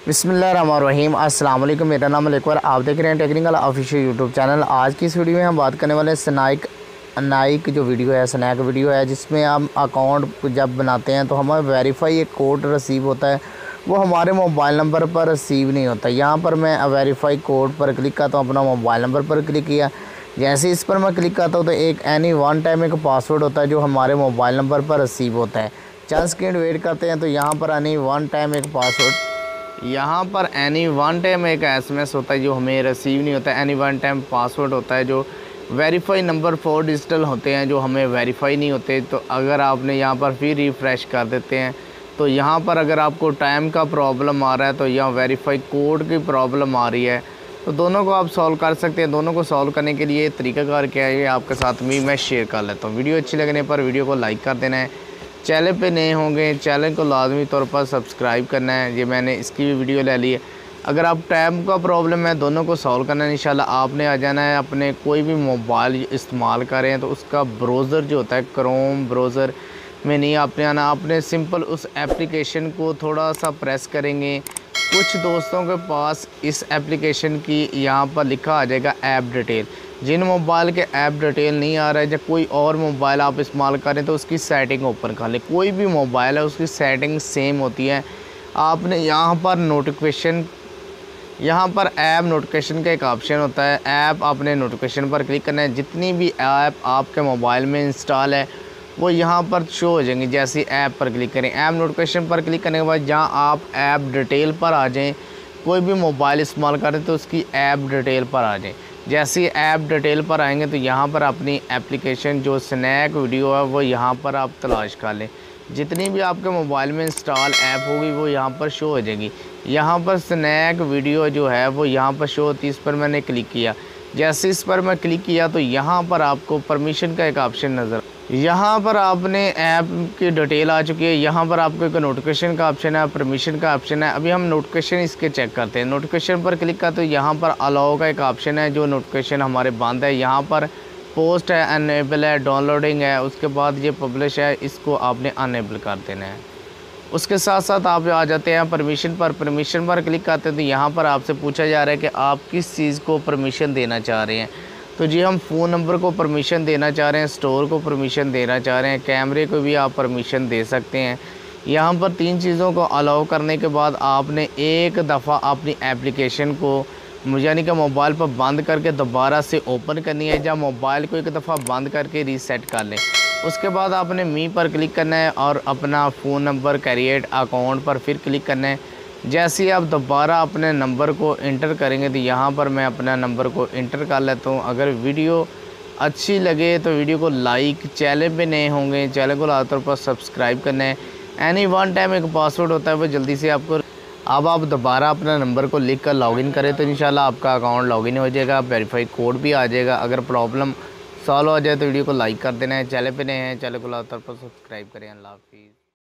बिस्मिल्लाहिर्रहमानिर्रहीम। अस्सलाम वालेकुम। मेरा नाम है, एक बार आप देख रहे हैं टेक्निकल ऑफिशियल यूट्यूब चैनल। आज की इस वीडियो में हम बात करने वाले हैं नाइक जो वीडियो है, स्नैक वीडियो है, जिसमें हम अकाउंट जब बनाते हैं तो हमें वेरीफाई एक कोड रिसीव होता है, वो हमारे मोबाइल नंबर पर रिसीव नहीं होता। यहाँ पर मैं वेरीफाई कोड पर क्लिक करता हूँ, अपना मोबाइल नंबर पर क्लिक किया। जैसे इस पर मैं क्लिक करता हूँ तो एक एनी वन टाइम एक पासवर्ड होता है जो हमारे मोबाइल नंबर पर रिसीव होता है। चंद सेकेंड वेट करते हैं तो यहाँ पर एनी वन टाइम एक पासवर्ड, यहाँ पर एनी वन टाइम एक एसएमएस होता है जो हमें रिसीव नहीं होता है। एनी वन टाइम पासवर्ड होता है जो वेरीफाई नंबर 4 डिजिटल होते हैं जो हमें वेरीफाई नहीं होते। तो अगर आपने यहाँ पर फिर रिफ़्रेश कर देते हैं तो यहाँ पर अगर आपको टाइम का प्रॉब्लम आ रहा है तो यहाँ वेरीफाई कोड की प्रॉब्लम आ रही है, तो दोनों को आप सॉल्व कर सकते हैं। दोनों को सॉल्व करने के लिए तरीकाकार क्या है, ये आपके साथ में मैं शेयर कर लेता हूँ। वीडियो अच्छी लगने पर वीडियो को लाइक कर देना है। चैनल पे नए होंगे चैनल को लाजमी तौर पर सब्सक्राइब करना है। ये मैंने इसकी भी वीडियो ले ली है। अगर आप टाइम का प्रॉब्लम है, दोनों को सॉल्व करना है इंशाल्लाह। आपने आ जाना है, अपने कोई भी मोबाइल इस्तेमाल करें तो उसका ब्राउज़र जो होता है क्रोम ब्राउज़र में नहीं आपने आना, आपने सिंपल उस एप्लीकेशन को थोड़ा सा प्रेस करेंगे। कुछ दोस्तों के पास इस एप्लीकेशन की यहाँ पर लिखा आ जाएगा ऐप डिटेल। जिन मोबाइल के ऐप डिटेल नहीं आ रहा है या कोई और मोबाइल आप इस्तेमाल करें तो उसकी सेटिंग ओपन कर लें। कोई भी मोबाइल है उसकी सेटिंग सेम होती है। आपने यहाँ पर नोटिफिकेशन, यहाँ पर ऐप नोटिफिकेशन का एक ऑप्शन होता है, ऐप आपने नोटिफिकेशन पर क्लिक करना है। जितनी भी ऐप आपके मोबाइल में इंस्टॉल है वो यहाँ पर शो हो जाएंगी। जैसे ऐप पर क्लिक करें, ऐप नोटिफिकेशन पर क्लिक करने के बाद जहाँ आप ऐप डिटेल पर आ जाएं, कोई भी मोबाइल इस्तेमाल करें तो उसकी ऐप डिटेल पर आ जाएं। जैसे ऐप डिटेल पर आएंगे तो यहाँ पर अपनी एप्लीकेशन जो स्नैक वीडियो है वो यहाँ पर आप तलाश कर लें। जितनी भी आपके मोबाइल में इंस्टॉल ऐप होगी वो यहाँ पर शो हो जाएगी। यहाँ पर स्नैक वीडियो जो है वो यहाँ पर शो होती है। इस पर मैंने क्लिक किया। जैसे इस पर मैं क्लिक किया तो यहाँ पर आपको परमिशन का एक ऑप्शन नज़र, यहाँ पर आपने ऐप की डिटेल आ चुकी है। यहाँ पर आपको एक नोटिफिकेशन का ऑप्शन है, परमिशन का ऑप्शन है। अभी हम नोटिफिकेशन इसके चेक करते हैं। नोटिफिकेशन पर क्लिक करते तो यहाँ पर अलाउ का एक ऑप्शन है, जो नोटिफिकेशन हमारे बंद है। यहाँ पर पोस्ट है, अनएबल है, डाउनलोडिंग है, उसके बाद ये पब्लिश है, इसको आपने अनएबल कर देना है। उसके साथ साथ आप आ जाते हैं परमिशन पर। परमिशन पर क्लिक करते हैं तो यहाँ पर आपसे पूछा जा रहा है कि आप किस चीज़ को परमिशन देना चाह रहे हैं। तो जी हम फ़ोन नंबर को परमिशन देना चाह रहे हैं, स्टोर को परमिशन देना चाह रहे हैं, कैमरे को भी आप परमिशन दे सकते हैं। यहाँ पर 3 चीज़ों को अलाउ करने के बाद आपने एक दफ़ा अपनी एप्लीकेशन को यानी कि मोबाइल पर बंद करके दोबारा से ओपन करनी है, या मोबाइल को एक दफ़ा बंद करके रीसेट कर लें। उसके बाद आपने मी पर क्लिक करना है और अपना फ़ोन नंबर क्रिएट अकाउंट पर फिर क्लिक करना है। जैसे ही आप दोबारा अपने नंबर को इंटर करेंगे तो यहाँ पर मैं अपना नंबर को इंटर कर लेता हूँ। अगर वीडियो अच्छी लगे तो वीडियो को लाइक, चैनल पे नए होंगे चैनल को लातौर पर सब्सक्राइब करना है। एनी वन टाइम एक पासवर्ड होता है वो जल्दी से आपको, अब आप दोबारा अपना नंबर को लिख कर लॉगिन करें तो इंशाल्लाह आपका अकाउंट लॉगिन हो जाएगा, वेरीफाई कोड भी आ जाएगा। अगर प्रॉब्लम सॉल्व हो जाए तो वीडियो को लाइक कर देना है। चैनल पे नए हैं चैनल को लातौर पर सब्सक्राइब करें। अल्लाह हाफिज़।